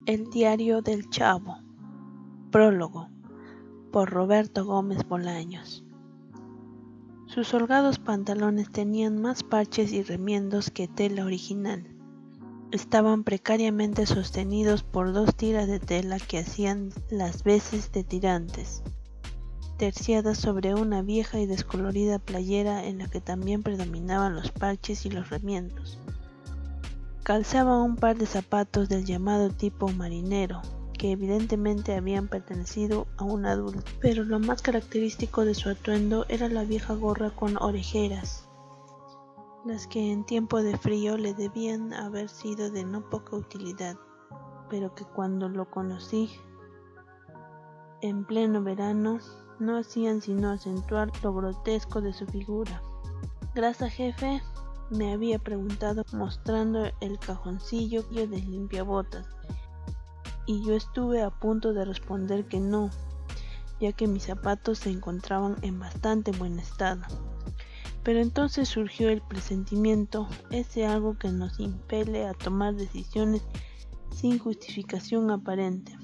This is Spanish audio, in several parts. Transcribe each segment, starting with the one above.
El diario del Chavo. Prólogo. Por Roberto Gómez Bolaños. Sus holgados pantalones tenían más parches y remiendos que tela original. Estaban precariamente sostenidos por 2 tiras de tela que hacían las veces de tirantes, terciadas sobre una vieja y descolorida playera en la que también predominaban los parches y los remiendos. Calzaba un par de zapatos del llamado tipo marinero, que evidentemente habían pertenecido a un adulto, pero lo más característico de su atuendo era la vieja gorra con orejeras, las que en tiempo de frío le debían haber sido de no poca utilidad, pero que cuando lo conocí en pleno verano no hacían sino acentuar lo grotesco de su figura. «¿Grasa, jefe?», me había preguntado mostrando el cajoncillo de limpiabotas, y yo estuve a punto de responder que no, ya que mis zapatos se encontraban en bastante buen estado. Pero entonces surgió el presentimiento, ese algo que nos impele a tomar decisiones sin justificación aparente,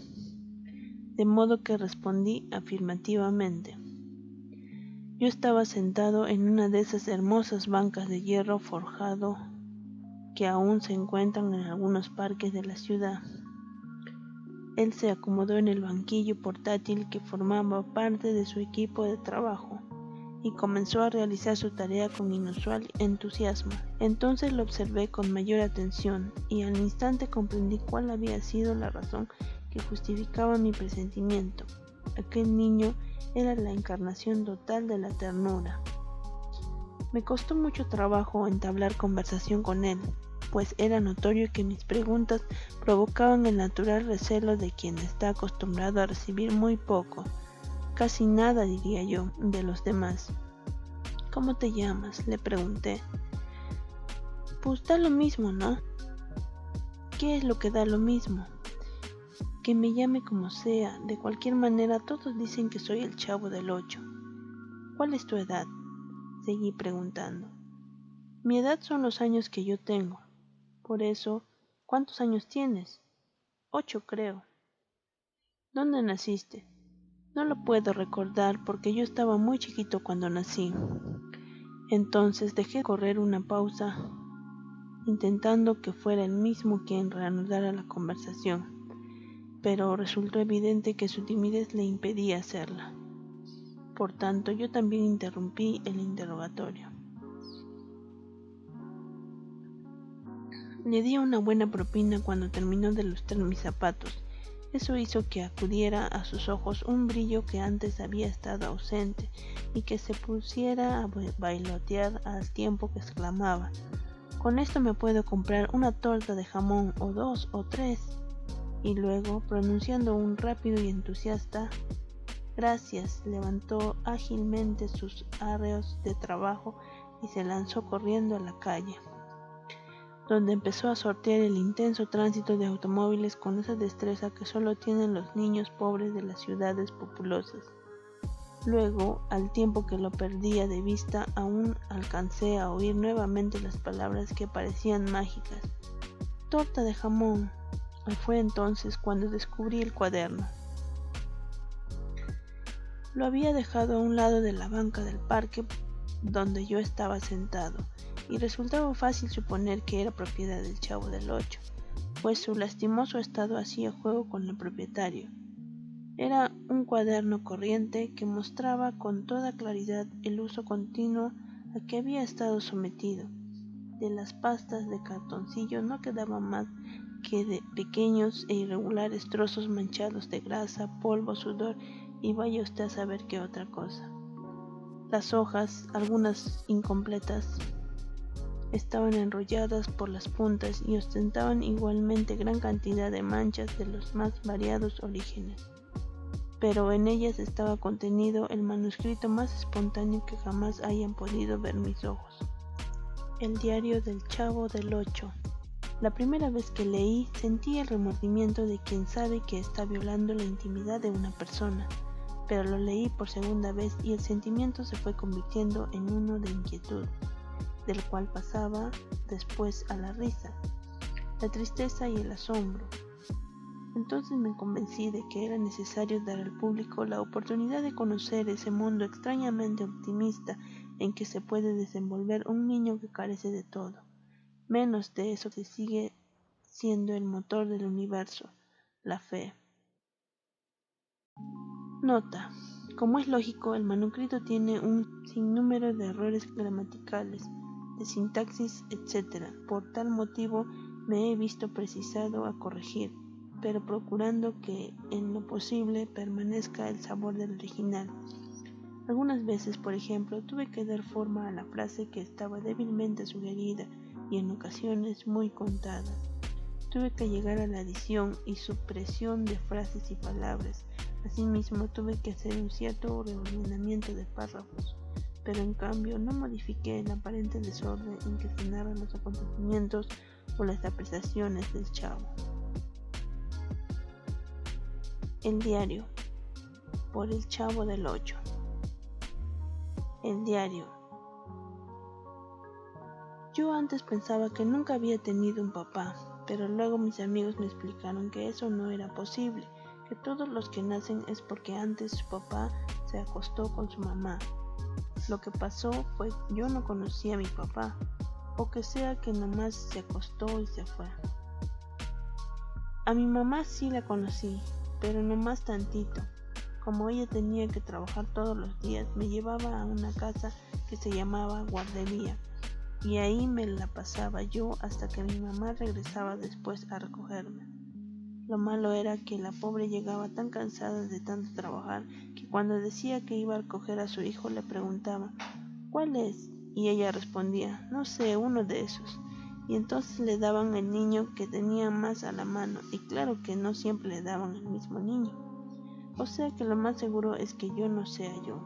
de modo que respondí afirmativamente. Yo estaba sentado en una de esas hermosas bancas de hierro forjado que aún se encuentran en algunos parques de la ciudad. Él se acomodó en el banquillo portátil que formaba parte de su equipo de trabajo y comenzó a realizar su tarea con inusual entusiasmo. Entonces lo observé con mayor atención y al instante comprendí cuál había sido la razón que justificaba mi presentimiento. Aquel niño era la encarnación total de la ternura. Me costó mucho trabajo entablar conversación con él, pues era notorio que mis preguntas provocaban el natural recelo de quien está acostumbrado a recibir muy poco, casi nada diría yo, de los demás. «¿Cómo te llamas?», le pregunté. «Pues da lo mismo, ¿no?». «¿Qué es lo que da lo mismo?». «Que me llame como sea, de cualquier manera todos dicen que soy el Chavo del 8. «¿Cuál es tu edad?», seguí preguntando. «Mi edad son los años que yo tengo». «Por eso, ¿cuántos años tienes?». 8, creo». «¿Dónde naciste?». «No lo puedo recordar porque yo estaba muy chiquito cuando nací». Entonces dejé correr una pausa, intentando que fuera él mismo quien reanudara la conversación, pero resultó evidente que su timidez le impedía hacerla. Por tanto, yo también interrumpí el interrogatorio. Le di una buena propina cuando terminó de lustrar mis zapatos. Eso hizo que acudiera a sus ojos un brillo que antes había estado ausente y que se pusiera a bailotear al tiempo que exclamaba: «Con esto me puedo comprar una torta de jamón o 2 o 3». Y luego, pronunciando un rápido y entusiasta «gracias», levantó ágilmente sus arreos de trabajo y se lanzó corriendo a la calle, donde empezó a sortear el intenso tránsito de automóviles con esa destreza que solo tienen los niños pobres de las ciudades populosas. Luego, al tiempo que lo perdía de vista, aún alcancé a oír nuevamente las palabras que parecían mágicas: «torta de jamón». Y fue entonces cuando descubrí el cuaderno. Lo había dejado a un lado de la banca del parque donde yo estaba sentado, y resultaba fácil suponer que era propiedad del Chavo del 8, pues su lastimoso estado hacía juego con el propietario. Era un cuaderno corriente que mostraba con toda claridad el uso continuo a que había estado sometido. De las pastas de cartoncillo no quedaba más que de pequeños e irregulares trozos manchados de grasa, polvo, sudor y vaya usted a saber qué otra cosa. Las hojas, algunas incompletas, estaban enrolladas por las puntas y ostentaban igualmente gran cantidad de manchas de los más variados orígenes. Pero en ellas estaba contenido el manuscrito más espontáneo que jamás hayan podido ver mis ojos. El diario del Chavo del 8. La primera vez que leí sentí el remordimiento de quien sabe que está violando la intimidad de una persona, pero lo leí por segunda vez y el sentimiento se fue convirtiendo en uno de inquietud, del cual pasaba después a la risa, la tristeza y el asombro. Entonces me convencí de que era necesario dar al público la oportunidad de conocer ese mundo extrañamente optimista en que se puede desenvolver un niño que carece de todo, menos de eso que sigue siendo el motor del universo, la fe. Nota: como es lógico, el manuscrito tiene un sinnúmero de errores gramaticales, de sintaxis, etc. Por tal motivo me he visto precisado a corregir, pero procurando que en lo posible permanezca el sabor del original. Algunas veces, por ejemplo, tuve que dar forma a la frase que estaba débilmente sugerida y en ocasiones muy contada. Tuve que llegar a la adición y supresión de frases y palabras. Asimismo, tuve que hacer un cierto reordenamiento de párrafos, pero en cambio no modifiqué el aparente desorden en que se narran los acontecimientos o las apreciaciones del Chavo. El diario, por el Chavo del Ocho. El diario. Yo antes pensaba que nunca había tenido un papá, pero luego mis amigos me explicaron que eso no era posible, que todos los que nacen es porque antes su papá se acostó con su mamá. Lo que pasó fue que yo no conocía a mi papá, o que sea que nomás se acostó y se fue. A mi mamá sí la conocí, pero nomás tantito. Como ella tenía que trabajar todos los días, me llevaba a una casa que se llamaba guardería, y ahí me la pasaba yo hasta que mi mamá regresaba después a recogerme. Lo malo era que la pobre llegaba tan cansada de tanto trabajar que cuando decía que iba a recoger a su hijo le preguntaba: ¿cuál es? Y ella respondía: no sé, uno de esos. Y entonces le daban el niño que tenía más a la mano, y claro que no siempre le daban el mismo niño. O sea que lo más seguro es que yo no sea yo.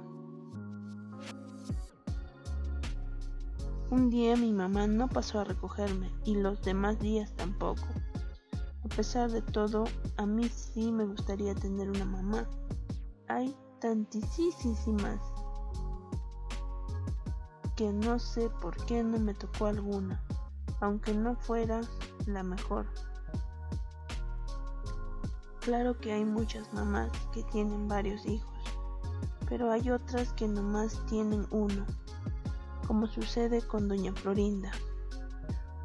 Un día mi mamá no pasó a recogerme y los demás días tampoco. A pesar de todo, a mí sí me gustaría tener una mamá. Hay tantísimas que no sé por qué no me tocó alguna, aunque no fuera la mejor. Claro que hay muchas mamás que tienen varios hijos, pero hay otras que nomás tienen uno, como sucede con doña Florinda.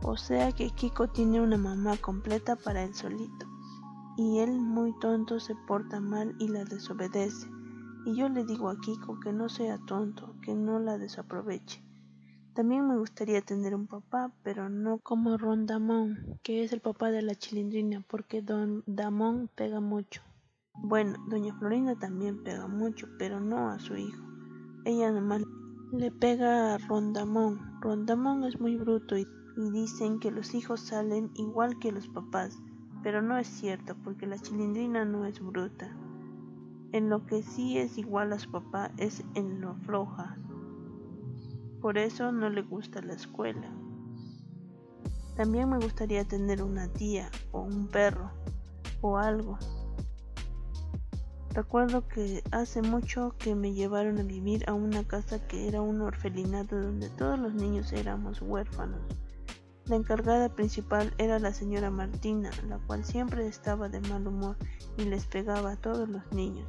O sea que Kiko tiene una mamá completa para él solito, y él muy tonto se porta mal y la desobedece, y yo le digo a Kiko que no sea tonto, que no la desaproveche. También me gustaría tener un papá, pero no como Rondamón, que es el papá de la Chilindrina, porque Don Damón pega mucho. Bueno, doña Florinda también pega mucho, pero no a su hijo. Ella nomás le pega a Rondamón. Rondamón es muy bruto y dicen que los hijos salen igual que los papás, pero no es cierto porque la Chilindrina no es bruta. En lo que sí es igual a su papá es en lo floja. Por eso no le gusta la escuela. También me gustaría tener una tía o un perro o algo. Recuerdo que hace mucho que me llevaron a vivir a una casa que era un orfelinato donde todos los niños éramos huérfanos. La encargada principal era la señora Martina, la cual siempre estaba de mal humor y les pegaba a todos los niños.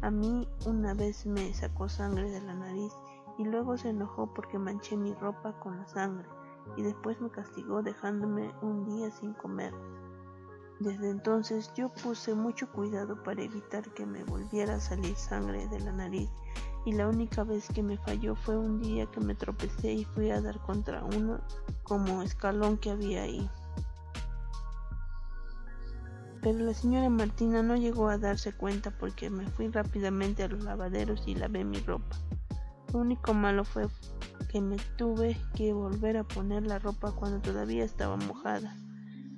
A mí una vez me sacó sangre de la nariz y luego se enojó porque manché mi ropa con la sangre y después me castigó dejándome un día sin comer. Desde entonces yo puse mucho cuidado para evitar que me volviera a salir sangre de la nariz, y la única vez que me falló fue un día que me tropecé y fui a dar contra uno como escalón que había ahí. Pero la señora Martina no llegó a darse cuenta porque me fui rápidamente a los lavaderos y lavé mi ropa. Lo único malo fue que me tuve que volver a poner la ropa cuando todavía estaba mojada.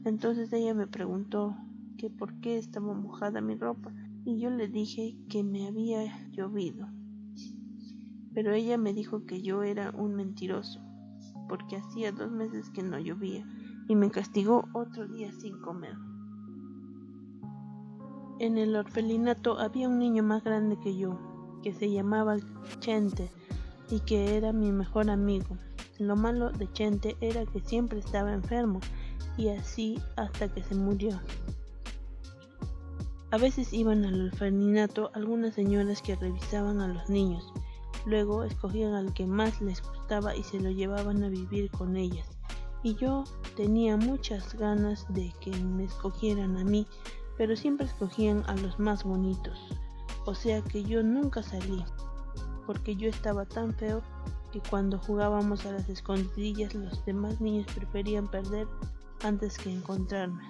Entonces ella me preguntó que por qué estaba mojada mi ropa y yo le dije que me había llovido. Pero ella me dijo que yo era un mentiroso, porque hacía 2 meses que no llovía y me castigó otro día sin comer. En el orfelinato había un niño más grande que yo, que se llamaba Chente y que era mi mejor amigo. Lo malo de Chente era que siempre estaba enfermo y así hasta que se murió. A veces iban al orfanato algunas señoras que revisaban a los niños. Luego escogían al que más les gustaba y se lo llevaban a vivir con ellas. Y yo tenía muchas ganas de que me escogieran a mí, pero siempre escogían a los más bonitos. O sea que yo nunca salí, porque yo estaba tan feo que cuando jugábamos a las escondidillas los demás niños preferían perder antes que encontrarme.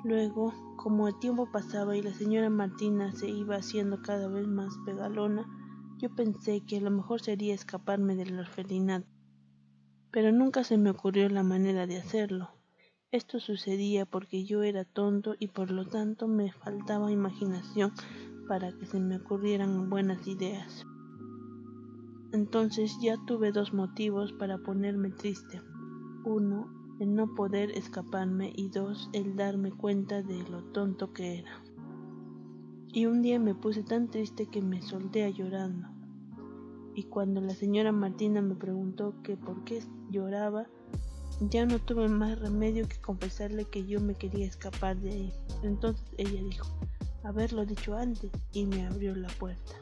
Luego, como el tiempo pasaba y la señora Martina se iba haciendo cada vez más pegalona, yo pensé que lo mejor sería escaparme del orfelinato, pero nunca se me ocurrió la manera de hacerlo. Esto sucedía porque yo era tonto y por lo tanto me faltaba imaginación para que se me ocurrieran buenas ideas. Entonces ya tuve dos motivos para ponerme triste. Uno, el no poder escaparme, y dos, el darme cuenta de lo tonto que era. Y un día me puse tan triste que me solté llorando. Y cuando la señora Martina me preguntó que por qué lloraba, ya no tuve más remedio que confesarle que yo me quería escapar de ahí. Entonces ella dijo, haberlo dicho antes, y me abrió la puerta.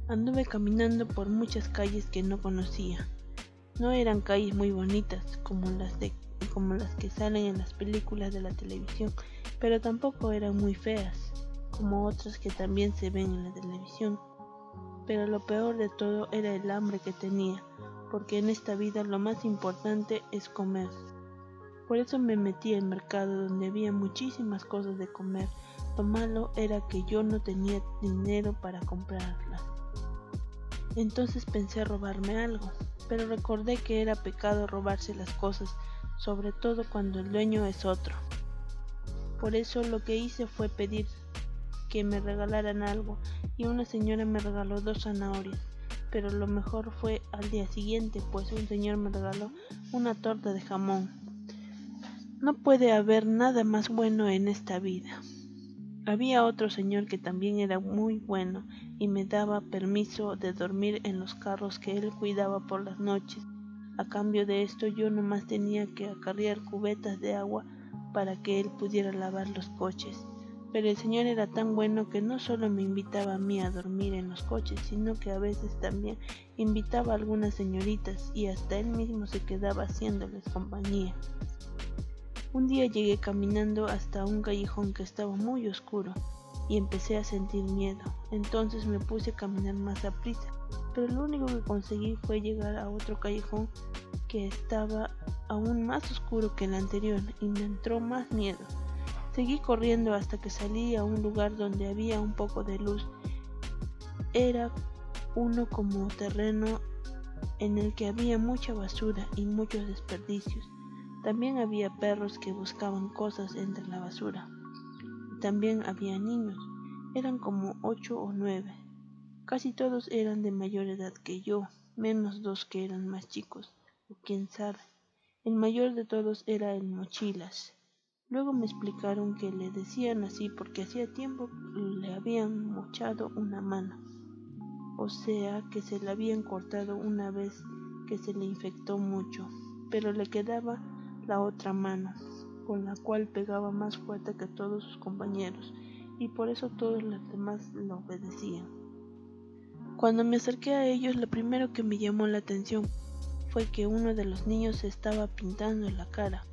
Anduve caminando por muchas calles que no conocía. No eran calles muy bonitas como las que salen en las películas de la televisión, pero tampoco eran muy feas como otras que también se ven en la televisión. Pero lo peor de todo era el hambre que tenía, porque en esta vida lo más importante es comer. Por eso me metí al mercado donde había muchísimas cosas de comer. Lo malo era que yo no tenía dinero para comprarlas. Entonces pensé robarme algo, pero recordé que era pecado robarse las cosas, sobre todo cuando el dueño es otro. Por eso lo que hice fue pedir que me regalaran algo, y una señora me regaló 2 zanahorias, pero lo mejor fue al día siguiente, pues un señor me regaló una torta de jamón. No puede haber nada más bueno en esta vida. Había otro señor que también era muy bueno y me daba permiso de dormir en los carros que él cuidaba por las noches. A cambio de esto yo nomás tenía que acarrear cubetas de agua para que él pudiera lavar los coches. Pero el señor era tan bueno que no solo me invitaba a mí a dormir en los coches, sino que a veces también invitaba a algunas señoritas y hasta él mismo se quedaba haciéndoles compañía. Un día llegué caminando hasta un callejón que estaba muy oscuro y empecé a sentir miedo. Entonces me puse a caminar más aprisa, pero lo único que conseguí fue llegar a otro callejón que estaba aún más oscuro que el anterior y me entró más miedo. Seguí corriendo hasta que salí a un lugar donde había un poco de luz. Era uno como terreno en el que había mucha basura y muchos desperdicios. También había perros que buscaban cosas entre la basura. Y también había niños. Eran como 8 o 9. Casi todos eran de mayor edad que yo, menos 2 que eran más chicos, o quién sabe. El mayor de todos era el Mochilas. Luego me explicaron que le decían así porque hacía tiempo le habían mochado una mano. O sea que se la habían cortado una vez que se le infectó mucho, pero le quedaba la otra mano, con la cual pegaba más fuerte que todos sus compañeros, y por eso todos los demás lo obedecían. Cuando me acerqué a ellos, lo primero que me llamó la atención fue que uno de los niños se estaba pintando la cara.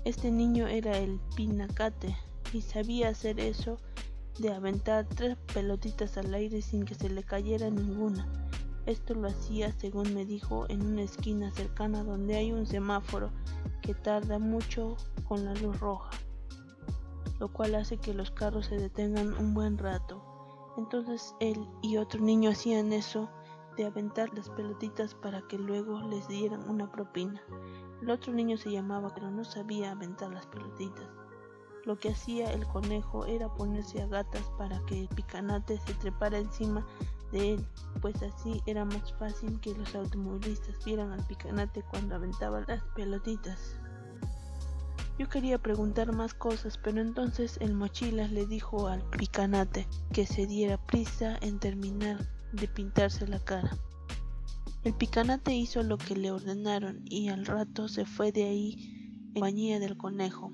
Este niño era el Pinacate y sabía hacer eso de aventar 3 pelotitas al aire sin que se le cayera ninguna. Esto lo hacía, según me dijo, en una esquina cercana donde hay un semáforo que tarda mucho con la luz roja, lo cual hace que los carros se detengan un buen rato. Entonces él y otro niño hacían eso de aventar las pelotitas para que luego les dieran una propina. El otro niño se llamaba, pero no sabía aventar las pelotitas. Lo que hacía el conejo era ponerse a gatas para que el Picanate se trepara encima de él, pues así era más fácil que los automovilistas vieran al Picanate cuando aventaba las pelotitas. Yo quería preguntar más cosas, pero entonces el Mochilas le dijo al Picanate que se diera prisa en terminar de pintarse la cara. El Picanate hizo lo que le ordenaron y al rato se fue de ahí en compañía del conejo.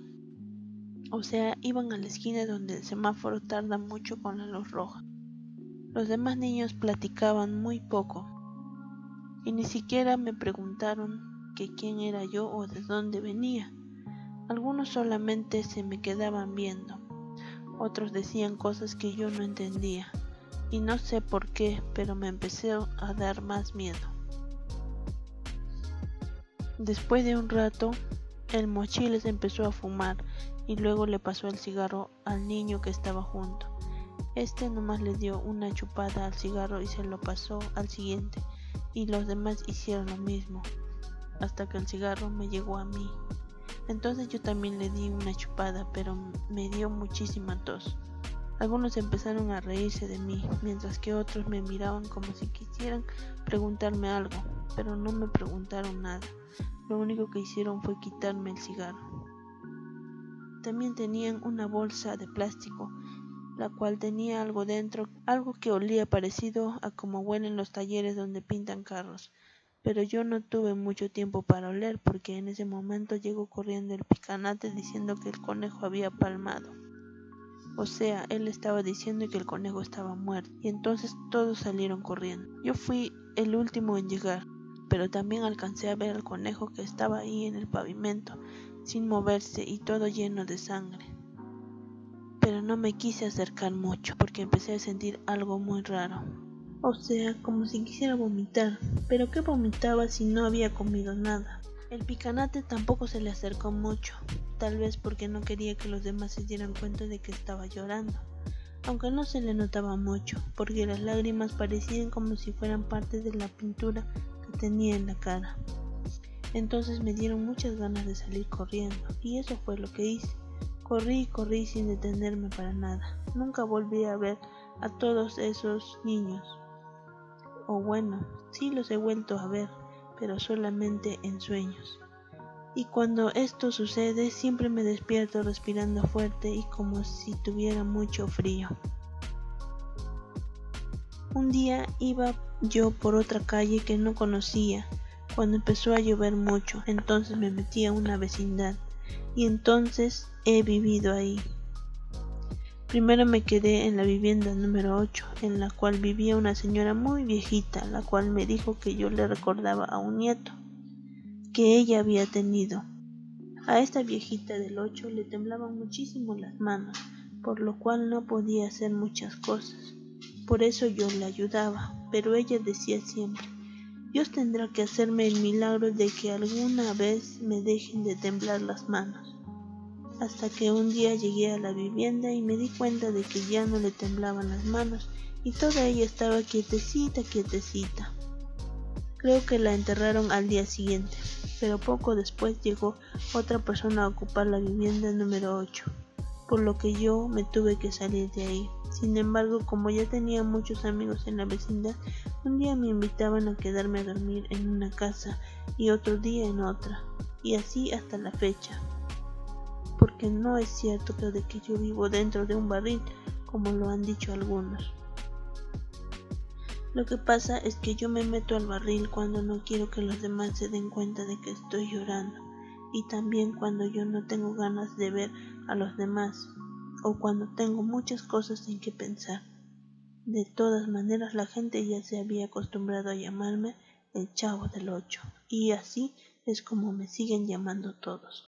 O sea, iban a la esquina donde el semáforo tarda mucho con la luz roja. Los demás niños platicaban muy poco y ni siquiera me preguntaron que quién era yo o de dónde venía. Algunos solamente se me quedaban viendo, otros decían cosas que yo no entendía y no sé por qué, pero me empezó a dar más miedo. Después de un rato, el mochiles empezó a fumar y luego le pasó el cigarro al niño que estaba junto. Este nomás le dio una chupada al cigarro y se lo pasó al siguiente, y los demás hicieron lo mismo, hasta que el cigarro me llegó a mí. Entonces yo también le di una chupada, pero me dio muchísima tos. Algunos empezaron a reírse de mí, mientras que otros me miraban como si quisieran preguntarme algo, pero no me preguntaron nada. Lo único que hicieron fue quitarme el cigarro. También tenían una bolsa de plástico, la cual tenía algo dentro, algo que olía parecido a como huelen los talleres donde pintan carros. Pero yo no tuve mucho tiempo para oler porque en ese momento llegó corriendo el picanate diciendo que el conejo había palmado. O sea, él estaba diciendo que el conejo estaba muerto, y entonces todos salieron corriendo. Yo fui el último en llegar, pero también alcancé a ver al conejo que estaba ahí en el pavimento, sin moverse y todo lleno de sangre. Pero no me quise acercar mucho, porque empecé a sentir algo muy raro. O sea, como si quisiera vomitar, pero ¿qué vomitaba si no había comido nada? El picanate tampoco se le acercó mucho, tal vez porque no quería que los demás se dieran cuenta de que estaba llorando, aunque no se le notaba mucho, porque las lágrimas parecían como si fueran parte de la pintura que tenía en la cara. Entonces me dieron muchas ganas de salir corriendo, y eso fue lo que hice. Corrí y corrí sin detenerme para nada. Nunca volví a ver a todos esos niños. O bueno, sí los he vuelto a ver, pero solamente en sueños. Y cuando esto sucede, siempre me despierto respirando fuerte y como si tuviera mucho frío. Un día iba yo por otra calle que no conocía, cuando empezó a llover mucho, entonces me metí a una vecindad, y entonces he vivido ahí. Primero me quedé en la vivienda número 8, en la cual vivía una señora muy viejita, la cual me dijo que yo le recordaba a un nieto que ella había tenido. A esta viejita del 8 le temblaban muchísimo las manos, por lo cual no podía hacer muchas cosas. Por eso yo le ayudaba, pero ella decía siempre, Dios tendrá que hacerme el milagro de que alguna vez me dejen de temblar las manos. Hasta que un día llegué a la vivienda y me di cuenta de que ya no le temblaban las manos y toda ella estaba quietecita, quietecita. Creo que la enterraron al día siguiente, pero poco después llegó otra persona a ocupar la vivienda número 8, por lo que yo me tuve que salir de ahí. Sin embargo, como ya tenía muchos amigos en la vecindad, un día me invitaban a quedarme a dormir en una casa y otro día en otra, y así hasta la fecha. Porque no es cierto que de que yo vivo dentro de un barril, como lo han dicho algunos. Lo que pasa es que yo me meto al barril cuando no quiero que los demás se den cuenta de que estoy llorando, y también cuando yo no tengo ganas de ver a los demás, o cuando tengo muchas cosas en que pensar. De todas maneras, la gente ya se había acostumbrado a llamarme el Chavo del 8, y así es como me siguen llamando todos.